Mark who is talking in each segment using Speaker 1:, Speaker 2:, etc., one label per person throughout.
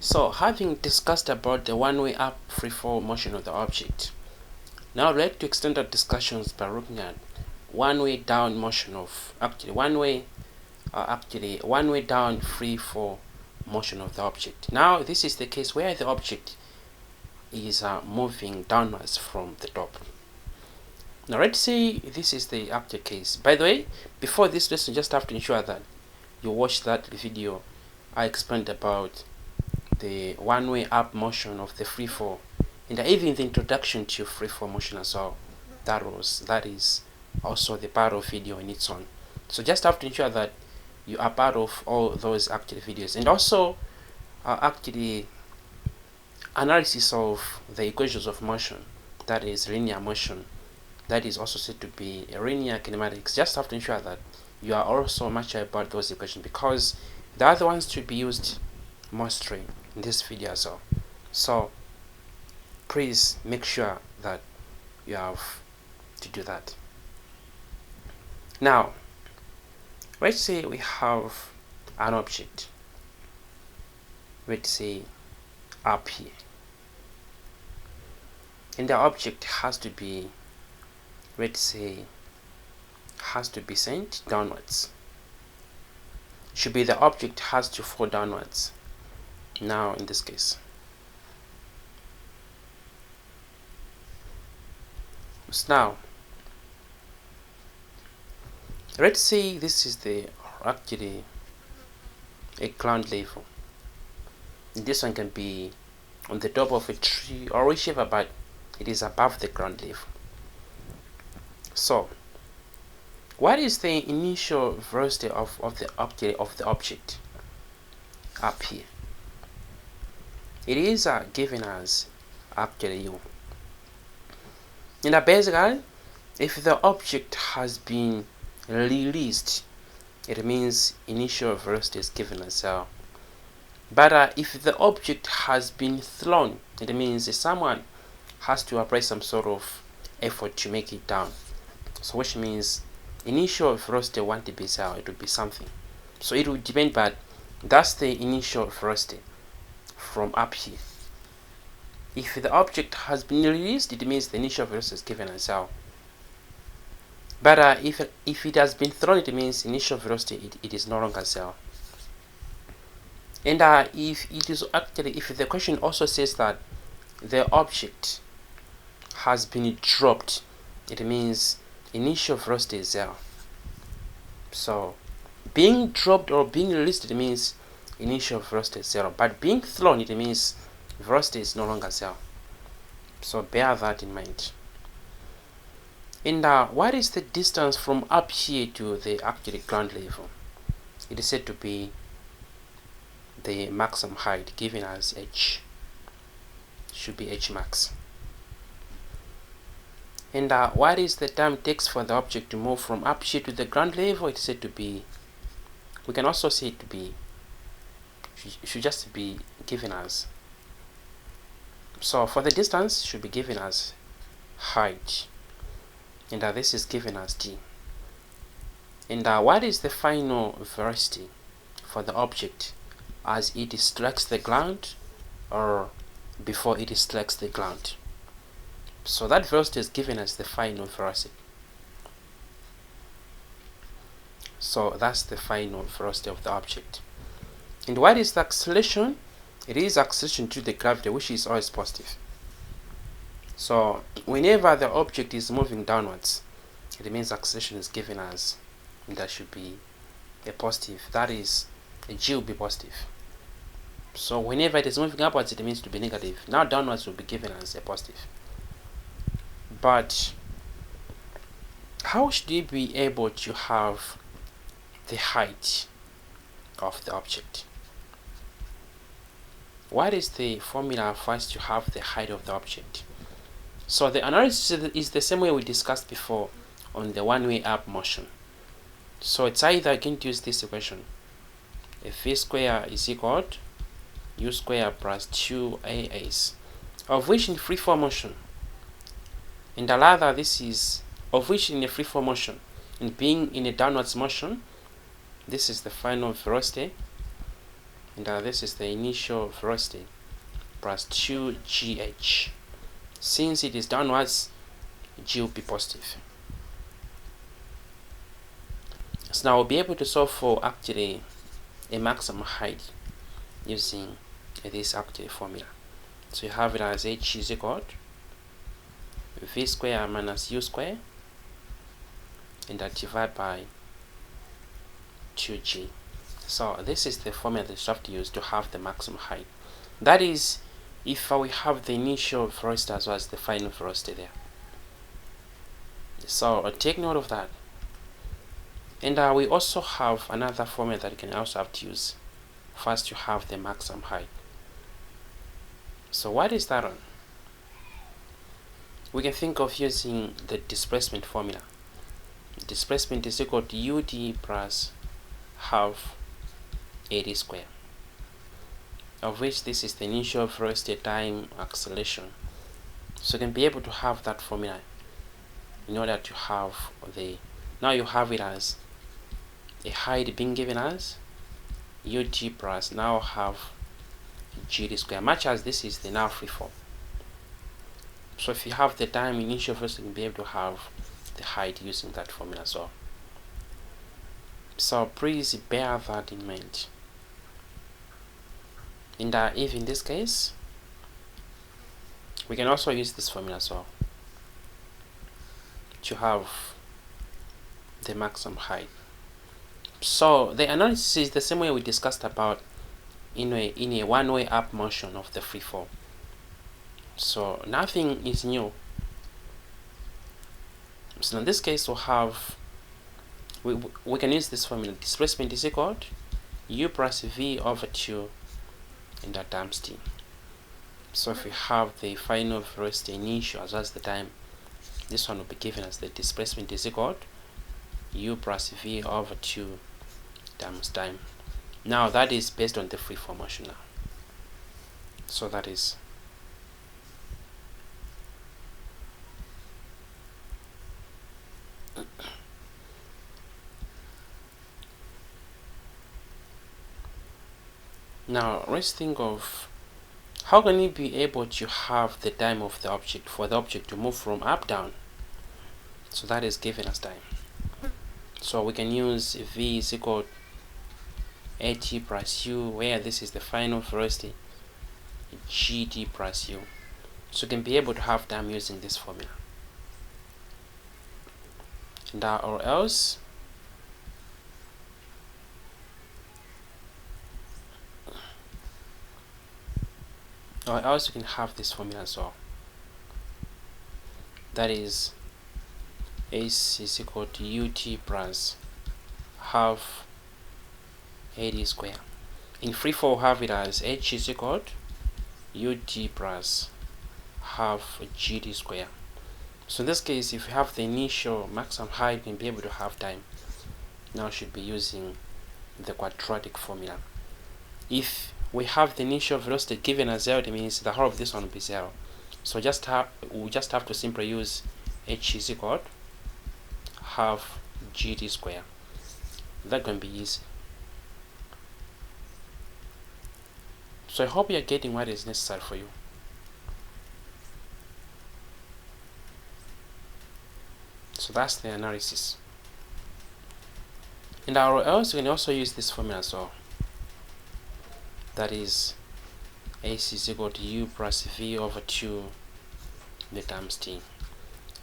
Speaker 1: So, having discussed about the one-way up freefall motion of the object, now I'd like to extend our discussions by looking at one-way down motion of one-way down freefall motion of the object. Now, this is the case where the object is moving downwards from the top. Now, let's say this is the actual case. By the way, before this lesson, just have to ensure that you watch that video I explained about the one-way up motion of the free fall, and even the introduction to free fall motion as well. That is also the part of video in its own. So just have to ensure that you are part of all those actual videos, and also actually analysis of the equations of motion, that is linear motion, that is also said to be a linear kinematics. Just have to ensure that you are also much about those equations, because the other ones should be used mostly in this video as well. So please make sure that you have to do that. Now, let's say we have an object, let's say up here, and the object has to be, let's say, has to be sent downwards. Should be the object has to fall downwards. Now, in this case, so now let's say this is the actually a ground level. This one can be on the top of a tree or whichever, but it is above the ground level. So, what is the initial velocity of the object up here? It is given as actually u. And basically, if the object has been released, it means initial velocity is given as L. But if the object has been thrown, it means someone has to apply some sort of effort to make it down. So which means initial velocity won't be zero, it would be something. So it would depend, but that's the initial velocity from up here. If the object has been released, it means the initial velocity is given as zero. But if it has been thrown, it means initial velocity it is no longer zero. And if it is actually, if the question also says that the object has been dropped, it means initial velocity is zero. So being dropped or being released, it means initial velocity is zero. But being thrown, it means velocity is no longer zero. So bear that in mind. And what is the distance from up here to the actual ground level? It is said to be the maximum height, given as h. Should be h max. And what is the time it takes for the object to move from up here to the ground level? It's said to be, we can also say it to be, should just be given as, so for the distance should be given as height, and this is given as d. And what is the final velocity for the object as it strikes the ground or before it strikes the ground? So that velocity is given as the final velocity. So that's the final velocity of the object. And what is the acceleration? It is acceleration to the gravity, which is always positive. So whenever the object is moving downwards, it means acceleration is given as, and that should be a positive. That is, a g will be positive. So whenever it is moving upwards, it means to be negative. Now downwards will be given as a positive. But how should we be able to have the height of the object? What is the formula for us to have the height of the object? So the analysis is the same way we discussed before on the one-way up motion. So it's either going to use this equation, if v square is equal to u square plus 2as, of which in free fall motion, and the other this is of which in a free fall motion, and being in a downwards motion, this is the final velocity, and this is the initial velocity plus 2gh. Since it is downwards, g will be positive. So now we'll be able to solve for actually a maximum height using this actually formula. So you have it as h is equal to v square minus u square, and that divided by 2g. So this is the formula that you have to use to have the maximum height. That is, if we have the initial velocity as well as the final velocity there. So take note of that. And we also have another formula that you can also have to use. First, you have the maximum height. So what is that on? We can think of using the displacement formula. Displacement is equal to ud plus half AD square, of which this is the initial velocity time acceleration. So you can be able to have that formula in order to have the, now you have it as a height being given as ud plus now have gd square, much as this is the now free form. So if you have the time initial velocity, you can be able to have the height using that formula as well. So please bear that in mind. And if in this case, we can also use this formula as well to have the maximum height. So the analysis is the same way we discussed about in a one-way up motion of the free fall. So nothing is new. So in this case, we'll have, we can use this formula. Displacement is equal to u plus v over 2 and that times t. So if we have the final velocity initial as well as the time, this one will be given as the displacement is equal to u plus v over 2 times time. Now that is based on the free fall motion now. So that is now let's think of how can we be able to have the time of the object for the object to move from up down. So that is given as time. So we can use v is equal to at plus u, where this is the final velocity, gd plus u. So you can be able to have time using this formula. And or else you can have this formula as well. That is s is equal to ut plus half AD square. In free fall, we'll have it as h is equal to ud plus half gd square. So in this case, if you have the initial maximum height, you can be able to have time. Now should be using the quadratic formula. If we have the initial velocity given as 0, it means the whole of this one will be 0. So we just have to simply use h is equal to half gd square. That can be easy. So I hope you're getting what is necessary for you. So that's the analysis. And else you can also use this formula as well. That is s is equal to u plus v over 2 the times t.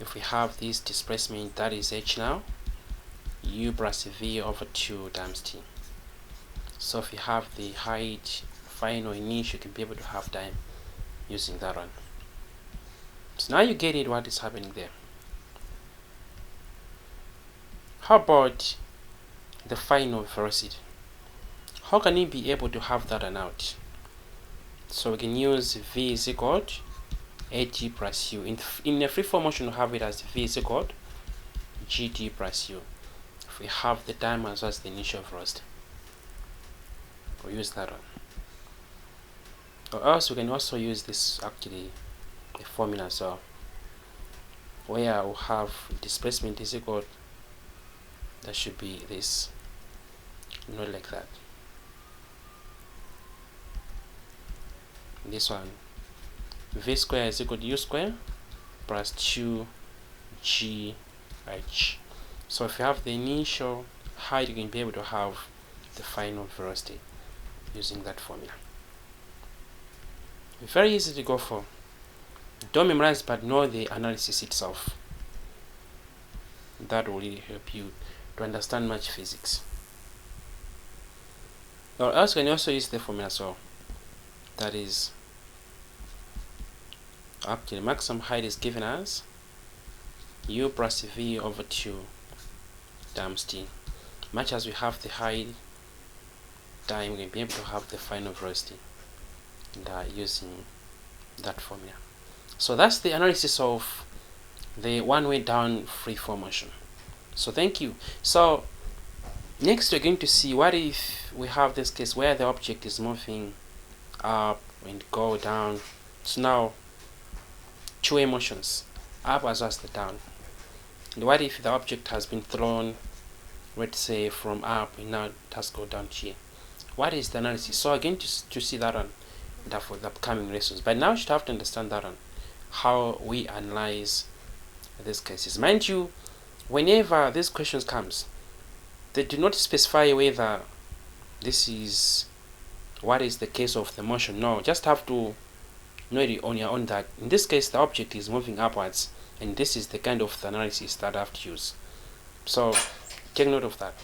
Speaker 1: If we have this displacement, that is h now, u plus v over 2 times t. So if you have the height final initial, you can be able to have time using that one. So now you get it, what is happening there. How about the final velocity? How can we be able to have that one out? So we can use v is equal to at plus u. In a free form motion, we have it as v is equal to gd plus u. If we have the time as well as the initial velocity, we'll use that one. Or else we can also use this actually a formula as well, where we'll have displacement is equal, that should be this, not like that. this one, v square is equal to u square plus 2gh. So if you have the initial height, you can be able to have the final velocity using that formula. Very easy to go for. Don't memorize, but know the analysis itself. That will really help you to understand much physics. Or else you can also use the formula, so that is up to the maximum height is given as u plus v over 2 times t. Much as we have the height time, we can be able to have the final velocity using that formula. So that's the analysis of the one-way down free fall motion. So thank you. So next we're going to see what if we have this case where the object is moving up and go down. So now two-way motions, up as well as the down. And what if the object has been thrown, let's say, from up and now it has to go down here? What is the analysis? So again, to see that one for the upcoming lessons. But now you should have to understand that one, how we analyze these cases. Mind you, whenever these questions comes, they do not specify whether this is what is the case of the motion. No, just have to know it on your own that in this case the object is moving upwards, and this is the kind of analysis that I have to use. So take note of that.